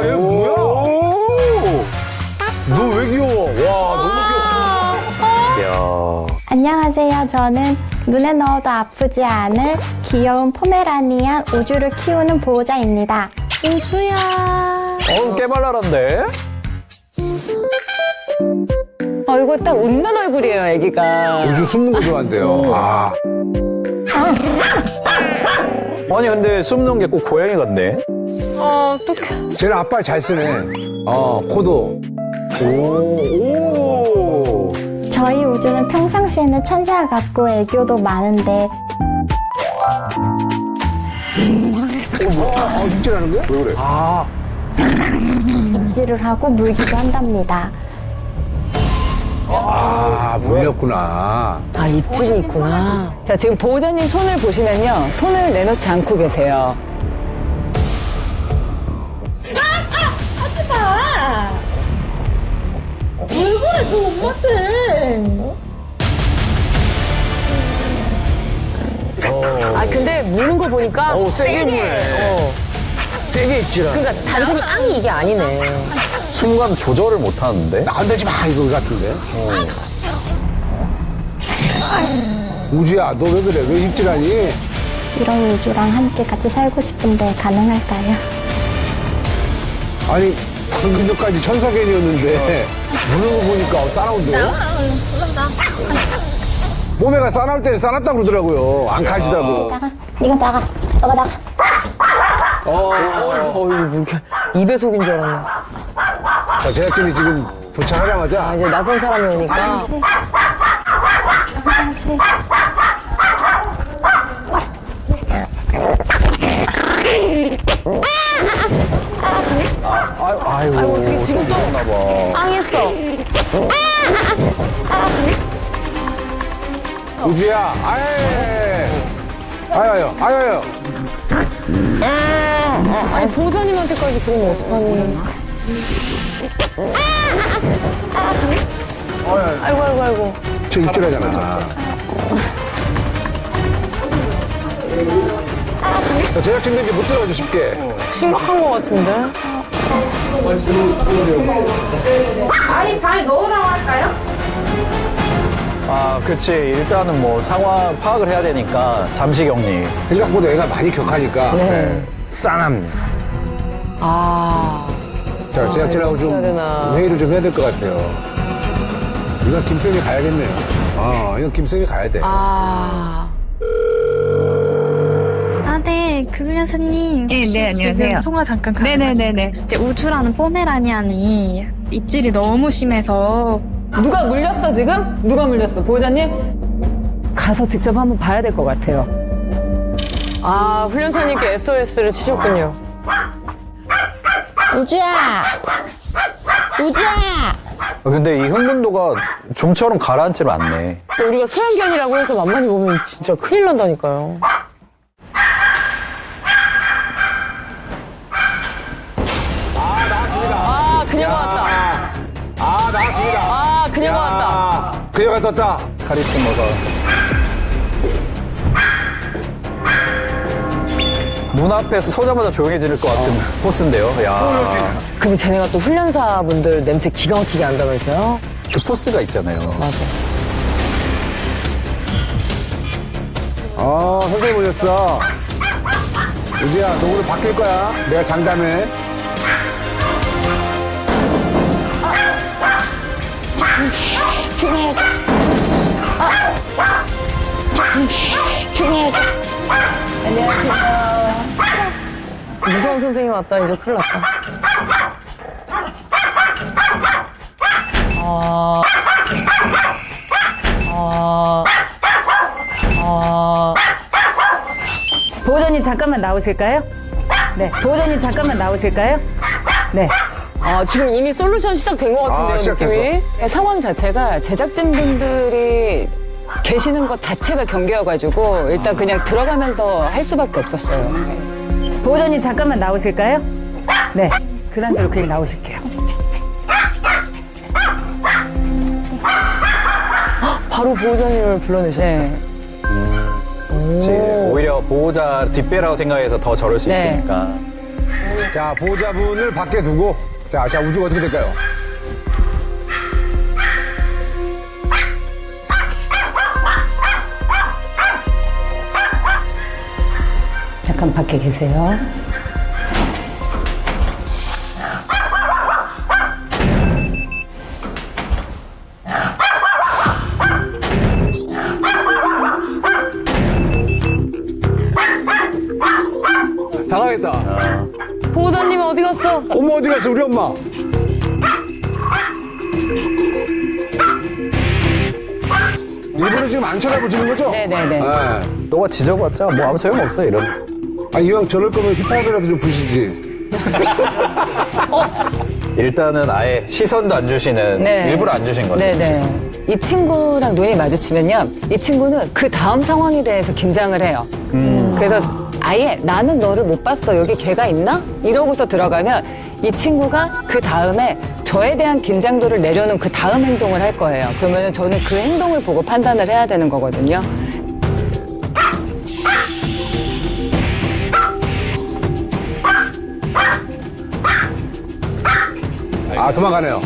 얘 뭐야? 너 왜 귀여워? 와, 너무 귀여워. 야. 안녕하세요. 저는 눈에 넣어도 아프지 않을 귀여운 포메라니안 우주를 키우는 보호자입니다. 우주야. 깨발랄한데? 이거 딱 웃는 얼굴이에요, 애기가. 우주 숨는 거 좋아한대요. 아, 아니, 근데 숨는 게 꼭 고양이 같네. 어떡해. 쟤는 아빠를 잘 쓰네. 코도. 오. 저희 우주는 평상시에는 천사 같고 애교도 많은데 입질하는 거야? 왜 그래? 아, 입질을 하고 물기도 한답니다. 물렸구나. 아, 입질이 있구나. 자, 지금 보호자님 손을 보시면요. 손을 내놓지 않고 계세요. 근데 무는 거 보니까 세게 무네. 세게 입질하. 그러니까 단순히 앙이 이게 아니네. 순간 조절을 못 하는데? 나 건들지 마, 이거 같은데. 우주야, 너 왜 그래? 왜 입질하니? 이런 우주랑 함께 같이 살고 싶은데 가능할까요? 아니, 방금 전까지 천사견이었는데, 무는 거 보니까 싸나운데? 몸에가 싸나울 때는 싸놨다고 그러더라고요. 안 가지다고. 나가. 네가 나가. 너가 나가. 입에 속인 줄 알았네. 자, 제작진이 지금 도착하자마자 이제 낯선 사람이 오니까. 아이고, 어떻게 지금 또 봐. 앙했어. 우주야, 아유. 아니, 보호자님한테까지 그러면 어떡하니. 아이고. 저 입질하잖아. 제작진들 이제 못 들어가죠, 쉽게. 심각한 거 같은데? 아, 그치. 일단은 뭐 상황 파악을 해야 되니까 잠시 격리. 생각보다 애가 많이 격하니까. 네. 싸납니다. 아. 자, 제작진하고 좀 해야 되나. 회의를 좀 해야 될 것 같아요. 이건 김쌤이 가야겠네요. 이건 김쌤이 가야 돼. 네, 근련사님. 네, 네, 안녕하세요. 통화 잠깐 가능하실까요? 네네네네. 이제 우주라는 포메라니안이 입질이 너무 심해서 누가 물렸어, 지금? 누가 물렸어? 보호자님? 가서 직접 한번 봐야 될 것 같아요. 아, 훈련사님께 SOS를 치셨군요. 우주야! 우주야! 근데 이 흥분도가 좀처럼 가라앉지를 않네. 우리가 소형견이라고 해서 만만히 보면 진짜 큰일 난다니까요. 아, 그녀가 왔다. 나왔습니다. 아, 그녀가 왔다. 그녀가 떴다. 카리스마가. 문 앞에서 서자마자 조용해질 것 같은 포스인데요. 야. 근데 쟤네가 또 훈련사분들 냄새 기가 막히게 안다면서요? 그 포스가 있잖아요. 맞아. 선생님 오셨어. 우주야, 너 오늘 바뀔 거야. 내가 장담해. 무서운 선생님 왔다. 이제 큰일 났다. 보호자님 잠깐만 나오실까요? 네. 보호자님 잠깐만 나오실까요? 네. 지금 이미 솔루션 시작된 것 같은데요, 시작됐어. 느낌이? 상황 자체가 제작진분들이 계시는 것 자체가 경계여가지고 일단 그냥 들어가면서 할 수밖에 없었어요. 네. 보호자님 잠깐만 나오실까요? 네. 그 상태로 그냥 나오실게요. 바로 보호자님을 불러내셨어요. 그치. 오히려 보호자 뒷배라고 생각해서 더 저럴 수 네. 있으니까. 자, 보호자분을 밖에 두고. 자, 우주가 어떻게 될까요? 잠깐 밖에 계세요. 당황했다. 보호자님은 어디 갔어? 엄마 어디 갔어, 우리 엄마? 일부러 지금 안 쳐다보시는 거죠? 네네네. 네. 너가 지져봤자 뭐 아무 소용없어, 이런. 아, 이왕 저럴 거면 힙합이라도 좀 부시지. 일단은 아예 시선도 안 주시는, 일부러 안 주신 거죠. 네네. 이 친구랑 눈이 마주치면요. 이 친구는 그 다음 상황에 대해서 긴장을 해요. 그래서 아예 나는 너를 못 봤어. 여기 걔가 있나? 이러고서 들어가면 이 친구가 그 다음에 저에 대한 긴장도를 내려놓은 그 다음 행동을 할 거예요. 그러면 저는 그 행동을 보고 판단을 해야 되는 거거든요. 아, 도망가네요.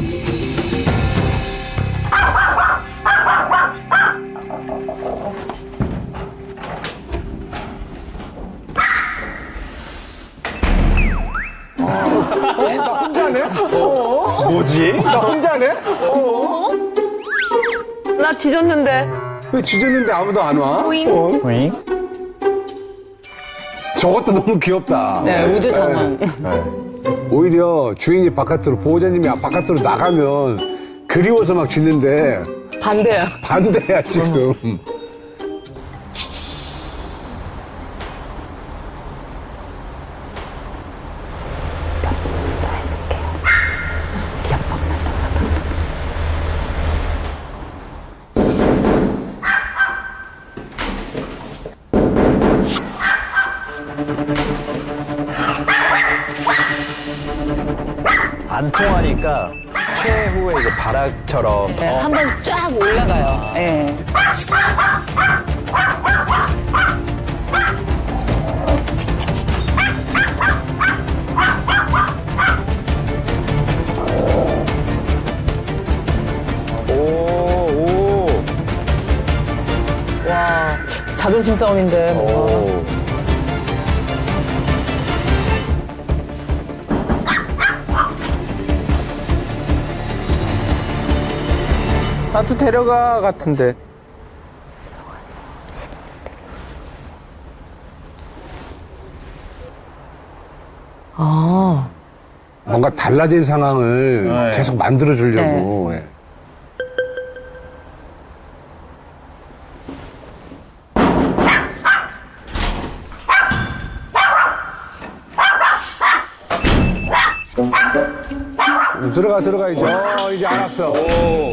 뭐지? 나 혼자네? 나 지졌는데. 왜 짖었는데 아무도 안 와? 윙? 저것도 너무 귀엽다. 네, 우주 당황. 오히려 주인이 바깥으로, 보호자님이 바깥으로 나가면 그리워서 막 짖는데 반대야. 반대야, 지금. 안 통하니까 최후의 이제 발악처럼. 네, 한번 쫙 올라가요. 네. 오. 와, 자존심 싸움인데. 오. 나도 데려가 같은데. 뭔가 달라진 상황을 계속 만들어주려고. 예. 들어가 이제. 이제 알았어.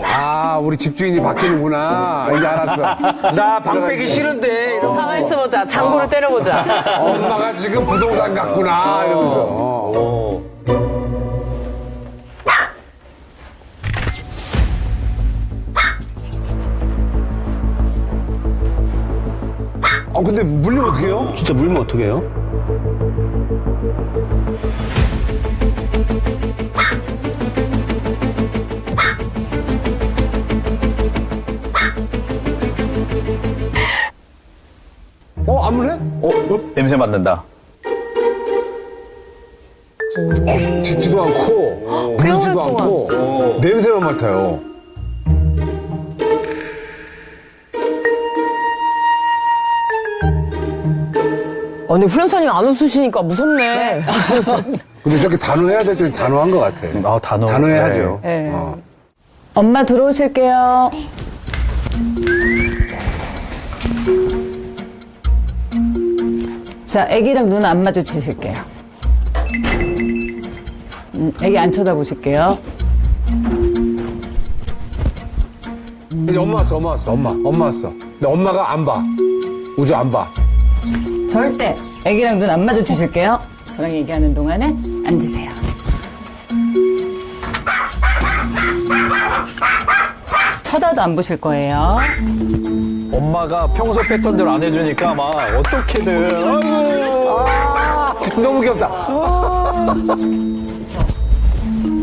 아, 우리 집주인이 바뀌는구나. 이제 알았어. 나 방 빼기 싫은데. 이러고. 가만히 있어보자. 장구를 때려보자. 엄마가 지금 부동산 갔구나. 이러면서. 오. 근데 물리면 어떡해요? 진짜 물면 어떡해요? 안 물래? 냄새 맡는다. 짖지도 않고, 물지도 않고, 냄새만 맡아요. 아니, 훈련사님 안 웃으시니까 무섭네. 근데 저렇게 단호해야 될 때는 단호한 것 같아. 아, 단호. 단호해야죠. 네. 어. 엄마 들어오실게요. 자, 애기랑 눈 안 마주치실게요. 애기 안 쳐다보실게요. 이제 엄마 왔어. 엄마 왔어. 근데 엄마가 안 봐. 우주 안 봐. 절대 애기랑 눈 안 마주치실게요. 저랑 얘기하는 동안에 앉으세요. 쳐다도 안 보실 거예요. 엄마가 평소 패턴대로 안 해주니까 막 어떻게든. 지금 너무 귀엽다.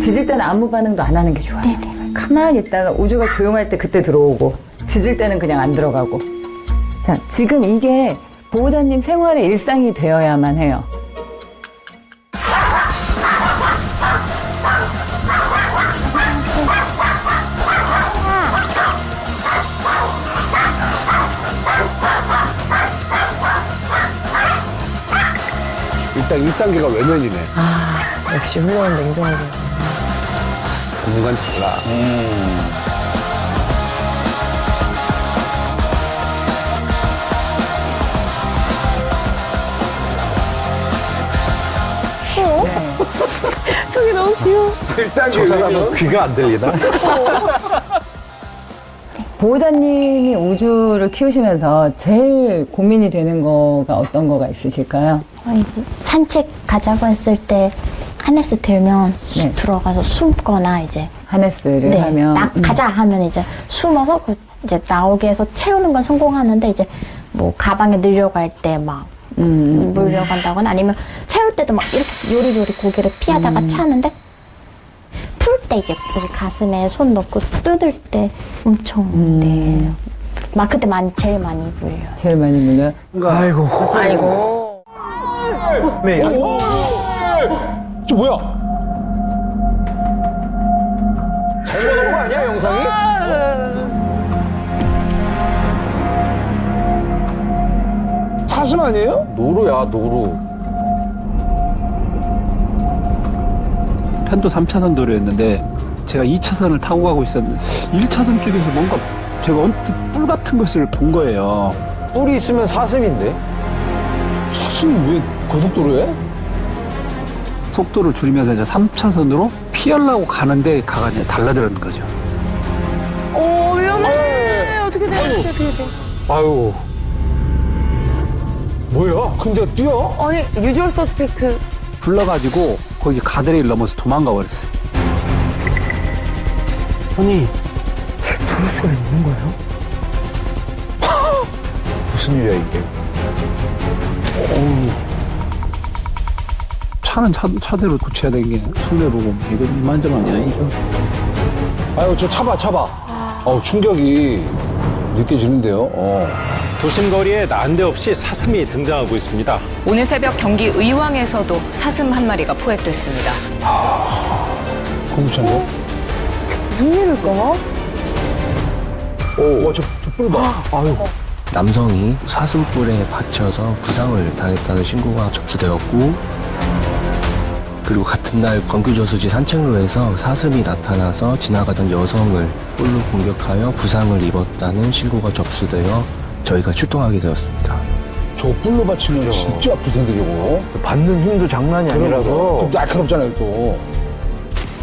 짖을 때는 아무 반응도 안 하는 게 좋아요. 가만히 있다가 우주가 조용할 때 그때 들어오고 짖을 때는 그냥 안 들어가고. 자, 지금 이게 보호자님 생활의 일상이 되어야만 해요. 일단 1단계가 외면이네. 역시 훈련은 냉정하게. 전문가는 달라. 저기 너무 귀여워. 1단계 저 사람은 귀가 안 들리나? 보호자님이 우주를 키우시면서 제일 고민이 되는 거가 어떤 거가 있으실까요? 이제 산책 가자고 했을 때 하네스 들면 네. 들어가서 숨거나 이제 하네스를 네, 하면 가자 하면 이제 숨어서 이제 나오게 해서 채우는 건 성공하는데 이제 뭐 가방에 늘려갈 때 막 물려간다거나 아니면 채울 때도 막 이렇게 요리조리 고개를 피하다가 차는데 풀 때 이제 우리 가슴에 손 넣고 뜯을 때 엄청 네. 막 그때 제일 많이 물려요. 제일 많이 물려요. 아이고. 아이고. 네. 저 뭐야? 잘못 온거 아니야, 영상이? 사슴 아니에요? 노루야, 노루. 편도 3차선 도로였는데 제가 2차선을 타고 가고 있었는데 1차선 쪽에서 뭔가 제가 언뜻 뿔 같은 것을 본 거예요. 뿔이 있으면 사슴인데? 사슴이 왜 고속도로에? 속도를 줄이면서 이제 3차선으로 피하려고 가는데 가가 이제 달라들었는 거죠. 위험해. 어떻게 돼? 어떻게 돼? 아유. 뭐야? 근데 뛰어? 아니, 유주얼 서스펙트. 불러가지고 거기 가드레일 넘어서 도망가 버렸어요. 아니, 저럴 수가 있는 거예요? 무슨 일이야, 이게? 차는 차대로 고쳐야 되는 게 손해보고 이거 이만저만이 아니죠. 아유, 저 차봐. 충격이 느껴지는데요. 도심 거리에 난데없이 사슴이 등장하고 있습니다. 오늘 새벽 경기 의왕에서도 사슴 한 마리가 포획됐습니다. 공부차인데? 무슨 일일까? 저 뿔 봐. 아유. 남성이 사슴뿔에 받쳐서 부상을 당했다는 신고가 접수되었고, 그리고 같은 날 광교저수지 산책로에서 사슴이 나타나서 지나가던 여성을 뿔로 공격하여 부상을 입었다는 신고가 접수되어 저희가 출동하게 되었습니다. 저 뿔로 받치면 진짜 아플 텐데, 저거. 받는 힘도 장난이 아니라서. 또 날카롭잖아요, 또.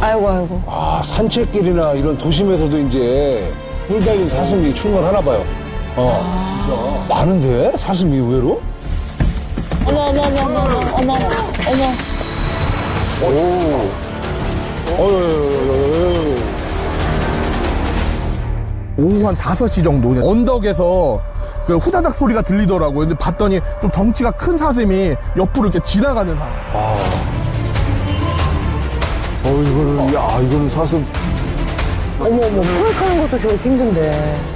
아이고. 아, 산책길이나 이런 도심에서도 이제 뿔 달린 사슴이 출몰하나 봐요. 많은데? 사슴이 의외로? 오후 한 5시 정도 언덕에서 그 후다닥 소리가 들리더라고요. 근데 봤더니 좀 덩치가 큰 사슴이 옆으로 이렇게 지나가는 상황. 이거는 사슴. 포획하는 것도 저렇게 힘든데.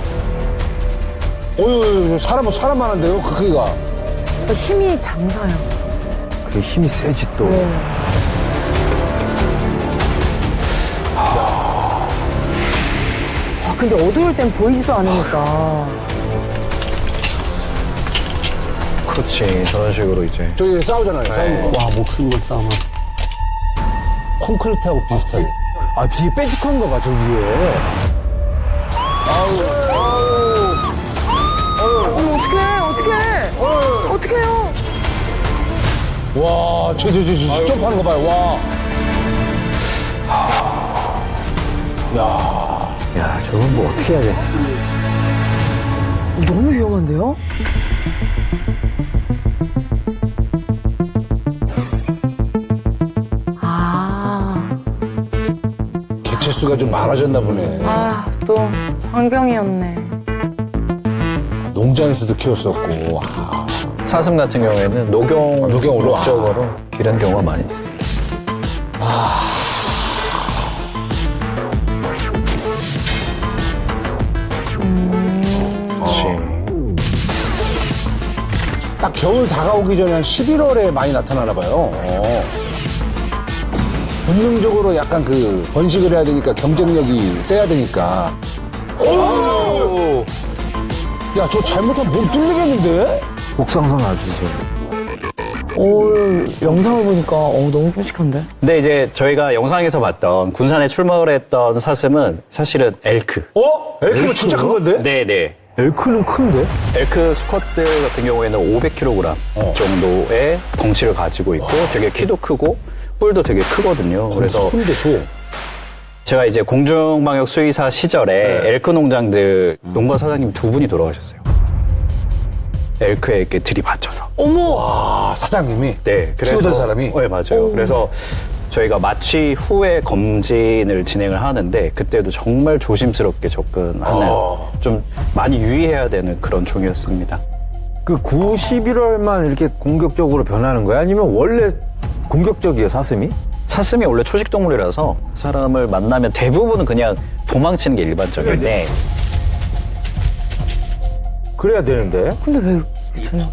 사람 많은데요, 그 크기가. 힘이 장사야. 그 힘이 세지 또. 근데 어두울 땐 보이지도 않으니까. 그렇지. 저런 식으로 이제. 저기 싸우잖아요, 싸우는 거. 와, 목숨 걸 싸움은. 콘크리트하고 비슷하게. 아, 뒤에 빼직한 거 봐, 저 위에. 어떡해요? 와, 저 점프하는 거 봐요, 와. 야, 저건 뭐 어떻게 해야 돼? 너무 위험한데요? 개체수가 좀 많아졌나 보네. 또 황병이었네. 농장에서도 키웠었고. 사슴 같은 경우에는 녹용 녹용으로? 목적으로 기른 경우가 많이 있습니다. 겨울 다가오기 전에 한 11월에 많이 나타나나 봐요. 본능적으로 약간 그 번식을 해야 되니까 경쟁력이 세야 되니까. 야, 저 잘못하면 몸 뚫리겠는데? 복상선 아주죠. 오, 영상을 보니까 너무 끔찍한데? 근데 이제 저희가 영상에서 봤던 군산에 출몰을 했던 사슴은 사실은 엘크. 엘크가 진짜 큰 건데? 네네. 엘크는 큰데? 엘크 수컷들 같은 경우에는 500kg 정도의 덩치를 가지고 있고 되게 키도 크고 뿔도 되게 크거든요. 그래서 손대 소. 제가 이제 공중방역 수의사 시절에 엘크 농장들 농가 사장님 2분이 돌아가셨어요. 엘크에게 들이받쳐서. 아, 사장님이? 네. 그래서 키우던 사람이? 네, 맞아요. 그래서 저희가 마취 후에 검진을 진행을 하는데 그때도 정말 조심스럽게 접근하는 좀 많이 유의해야 되는 그런 종이었습니다. 그 9, 11월만 이렇게 공격적으로 변하는 거야? 아니면 원래 공격적이에요, 사슴이? 사슴이 원래 초식동물이라서 사람을 만나면 대부분은 그냥 도망치는 게 일반적인데 그래야 되는데. 근데 왜 저는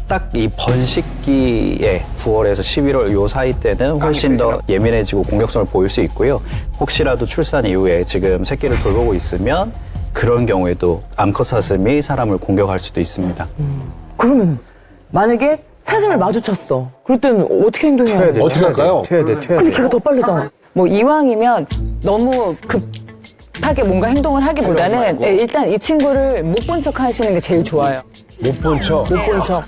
딱 이 번식기에 9월에서 11월 요 사이 때는 훨씬 더 예민해지고 공격성을 보일 수 있고요. 혹시라도 출산 이후에 지금 새끼를 돌보고 있으면 그런 경우에도 암컷 사슴이 사람을 공격할 수도 있습니다. 그러면 만약에 사슴을 마주쳤어. 그럴 때는 어떻게 행동해야 돼? 어떻게 할까요? 튀어야 돼. 근데 걔가 더 빠르잖아. 뭐 이왕이면 너무 급하게 뭔가 행동을 하기보다는 일단 이 친구를 못 본 척 하시는 게 제일 좋아요. 못 본 척. 못 본 척.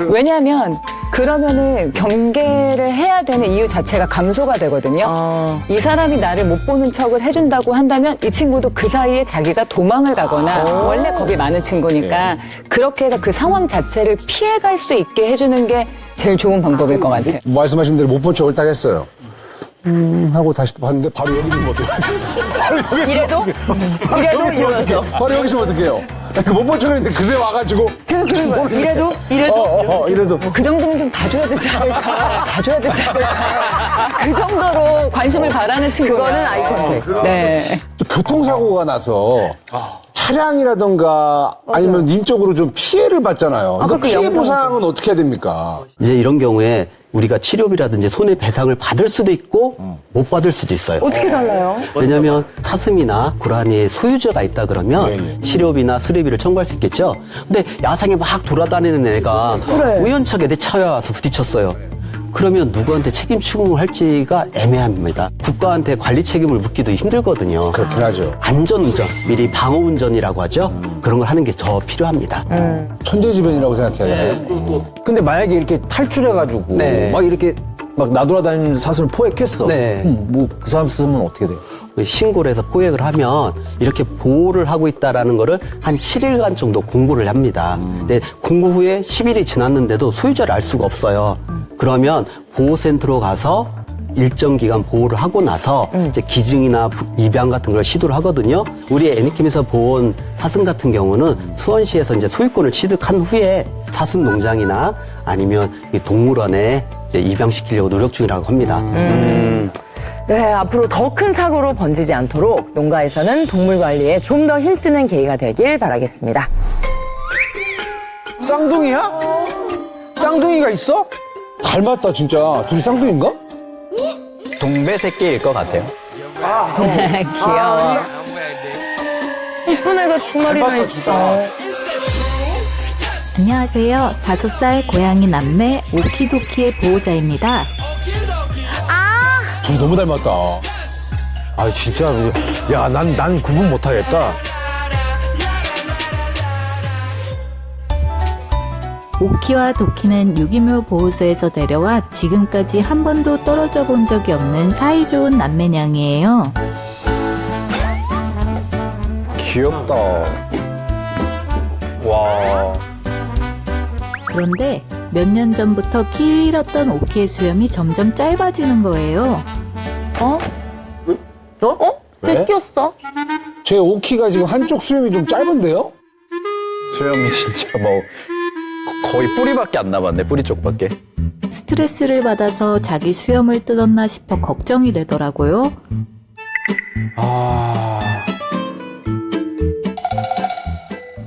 왜냐하면 그러면은 경계를 해야 되는 이유 자체가 감소가 되거든요. 이 사람이 나를 못 보는 척을 해준다고 한다면 이 친구도 그 사이에 자기가 도망을 가거나 원래 겁이 많은 친구니까 그렇게 해서 그 상황 자체를 피해갈 수 있게 해주는 게 제일 좋은 방법일 것 같아요. 말씀하신 대로 못 본 척을 딱 했어요. 하고 다시 또 봤는데 바로 여기 있으면 어떡해요? 바로 여기 이래도? 이래도 일어나서. 바로 여기 있으면 어떡해요? 그 못 본 척을 했는데 그새 와가지고. 그래서 그런 거야. 이래도? 이래도? 이래도. 그 정도면 좀 봐줘야 되지 않을까. 봐줘야 되지 않을까. 그 정도로 관심을 바라는 친구가. 그거는 아이 컨택. 네. 또 교통사고가 나서 차량이라던가 아니면 인적으로 좀 피해를 받잖아요. 그러니까 피해 보상은 어떻게 해야 됩니까? 이제 이런 경우에 우리가 치료비라든지 손해배상을 받을 수도 있고 못 받을 수도 있어요. 어떻게 달라요? 왜냐하면 사슴이나 고라니의 소유자가 있다 그러면 치료비나 수리비를 청구할 수 있겠죠. 근데 야생에 막 돌아다니는 애가 우연찮게 내 차에 와서 부딪혔어요. 그러면 누구한테 책임 추궁을 할지가 애매합니다. 국가한테 관리 책임을 묻기도 힘들거든요. 그렇긴 하죠. 안전운전, 미리 방어운전이라고 하죠. 그런 걸 하는 게 더 필요합니다. 천재지변이라고 생각해야 되나요? 근데 만약에 이렇게 탈출해가지고 네. 막 이렇게 막 나돌아다니는 사슴을 포획했어. 네. 뭐 그 사슴은 어떻게 돼요? 신고를 해서 포획을 하면 이렇게 보호를 하고 있다라는 거를 한 7일간 정도 공고를 합니다. 근데 공고 후에 10일이 지났는데도 소유자를 알 수가 없어요. 그러면 보호센터로 가서 일정 기간 보호를 하고 나서 이제 기증이나 입양 같은 걸 시도를 하거든요. 우리 애니킴에서 본 사슴 같은 경우는 수원시에서 이제 소유권을 취득한 후에 사슴 농장이나 아니면 이 동물원에 이제 입양시키려고 노력 중이라고 합니다. 네, 앞으로 더 큰 사고로 번지지 않도록 농가에서는 동물 관리에 좀 더 힘쓰는 계기가 되길 바라겠습니다. 쌍둥이야? 쌍둥이가 있어? 닮았다 진짜. 둘이 쌍둥이인가? 동배 새끼일 것 같아요. 귀여워. 이쁜 애가 두 마리나 있어. 안녕하세요. 5살 고양이 남매 오키도키의 보호자입니다. 둘이 너무 닮았다. 아 진짜 야 난 구분 못하겠다. 오키와 도키는 유기묘 보호소에서 데려와 지금까지 한 번도 떨어져 본 적이 없는 사이좋은 남매냥이에요. 귀엽다. 와. 그런데 몇 년 전부터 길었던 오키의 수염이 점점 짧아지는 거예요. 뜯겼어? 제 오키가 지금 한쪽 수염이 좀 짧은데요? 수염이 진짜 뭐 거의 뿌리밖에 안 남았네. 뿌리 쪽밖에. 스트레스를 받아서 자기 수염을 뜯었나 싶어 걱정이 되더라고요.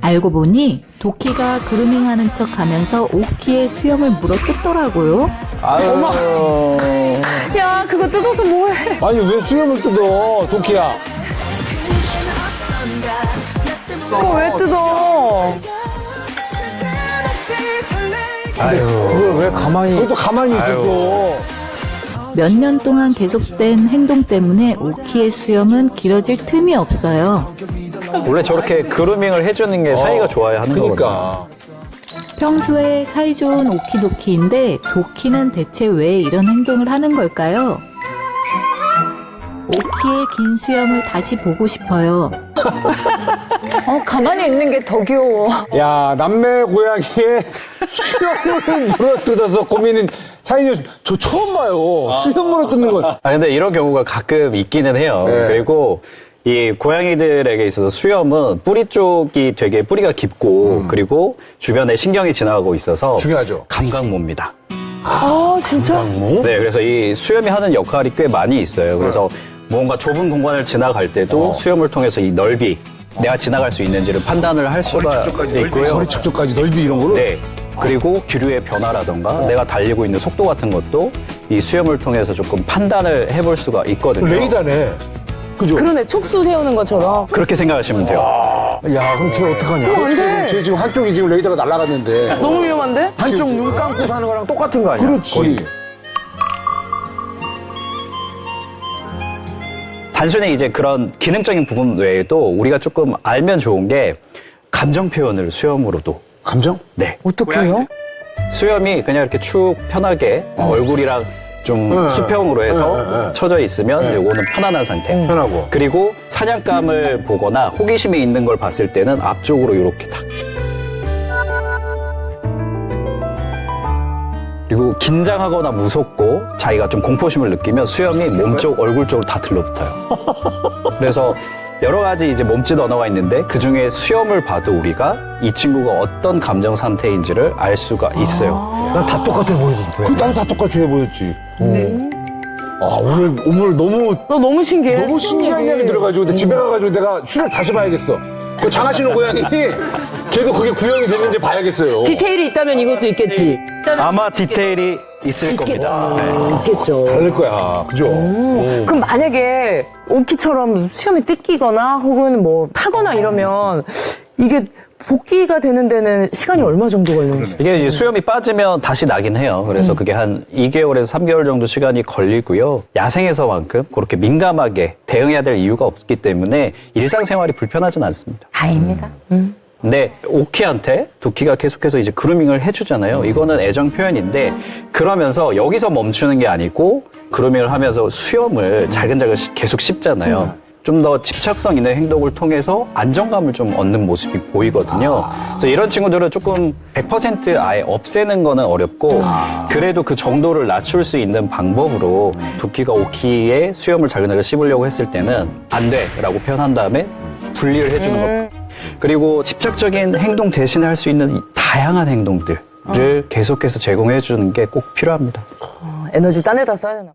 알고 보니 도끼가 그루밍하는 척 하면서 오키의 수염을 물어뜯더라고요. 아유. 야, 그거 뜯어서 뭐해? 아니, 왜 수염을 뜯어, 도끼야? 그거 왜 뜯어? 아유. 그걸 왜 가만히. 그것도 가만히 있었어. 몇 년 동안 계속된 행동 때문에 오키의 수염은 길어질 틈이 없어요. 원래 저렇게 그루밍을 해주는 게 사이가 좋아야 하는 거거든요. 그러니까. 평소에 사이좋은 오키도키인데 도키는 대체 왜 이런 행동을 하는 걸까요? 오키의 긴 수염을 다시 보고 싶어요. 가만히 있는 게 더 귀여워. 야, 남매 고양이의 수염을 물어뜯어서 고민인 사인이 저 처음 봐요. 수염 물어뜯는 건. 아, 근데 이런 경우가 가끔 있기는 해요. 네. 그리고 이 고양이들에게 있어서 수염은 뿌리 쪽이 되게 뿌리가 깊고 그리고 주변에 신경이 지나가고 있어서 중요하죠. 감각모입니다. 아, 진짜? 네, 그래서 이 수염이 하는 역할이 꽤 많이 있어요. 그래서 뭔가 좁은 공간을 지나갈 때도 수염을 통해서 이 넓이, 내가 지나갈 수 있는지를 판단을 할 수가 있고요. 거리 측정까지 넓이 이런 거를? 네. 그리고 기류의 변화라던가 내가 달리고 있는 속도 같은 것도 이 수염을 통해서 조금 판단을 해볼 수가 있거든요. 레이더네. 그죠? 그러네, 촉수 세우는 것처럼. 그렇게 생각하시면 돼요. 야, 그럼 쟤 어떡하냐? 그럼 안 돼. 쟤 지금 한쪽이 지금 레이더가 날아갔는데. 너무 위험한데? 한쪽 눈 감고 사는 거랑 똑같은 거 아니야? 그렇지. 단순히 이제 그런 기능적인 부분 외에도 우리가 조금 알면 좋은 게 감정 표현을 수염으로도. 감정? 네. 어떡해요? 수염이 그냥 이렇게 축 편하게 얼굴이랑 좀 수평으로 해서 쳐져 있으면 요거는 편안한 상태. 편하고. 그리고 사냥감을 보거나 호기심이 있는 걸 봤을 때는 앞쪽으로 이렇게 딱. 그리고 긴장하거나 무섭고 자기가 좀 공포심을 느끼면 수염이 몸쪽, 얼굴 쪽으로 다 들러붙어요. 그래서 여러 가지 이제 몸짓 언어가 있는데 그 중에 수염을 봐도 우리가 이 친구가 어떤 감정 상태인지를 알 수가 있어요. 난 다 똑같아 보이던데. 나도 다 똑같아 보였지. 아, 오늘 너무. 너무 신기해. 너무 신기한 이야기 들어가지고 내가 집에 가가지고 내가 출연 다시 봐야겠어. 그 장하시는 고양이 걔도 그게 구형이 됐는지 봐야겠어요. 디테일이 있다면 이것도 있겠지. 아마 디테일이 있을 겁니다. 네. 있겠죠. 다를 거야. 그죠? 그럼 만약에 오키처럼 수염이 뜯기거나 혹은 뭐 타거나 이러면 이게 복귀가 되는 데는 시간이 얼마 정도 걸리는지. 이게 이제 수염이 빠지면 다시 나긴 해요. 그래서 그게 한 2개월에서 3개월 정도 시간이 걸리고요. 야생에서만큼 그렇게 민감하게 대응해야 될 이유가 없기 때문에 일상생활이 불편하진 않습니다. 다행입니다. 근데 오키한테 도키가 계속해서 이제 그루밍을 해주잖아요. 이거는 애정 표현인데 그러면서 여기서 멈추는 게 아니고 그루밍을 하면서 수염을 잘근잘근 계속 씹잖아요. 좀 더 집착성 있는 행동을 통해서 안정감을 좀 얻는 모습이 보이거든요. 그래서 이런 친구들은 조금 100% 아예 없애는 거는 어렵고 그래도 그 정도를 낮출 수 있는 방법으로 도키가 오키의 수염을 잘근잘근 씹으려고 했을 때는 안 돼 라고 표현한 다음에 분리를 해주는 것. 그리고 집착적인 행동 대신에 할 수 있는 이 다양한 행동들을 계속해서 제공해 주는 게 꼭 필요합니다. 에너지 딴 데다 써야 되나?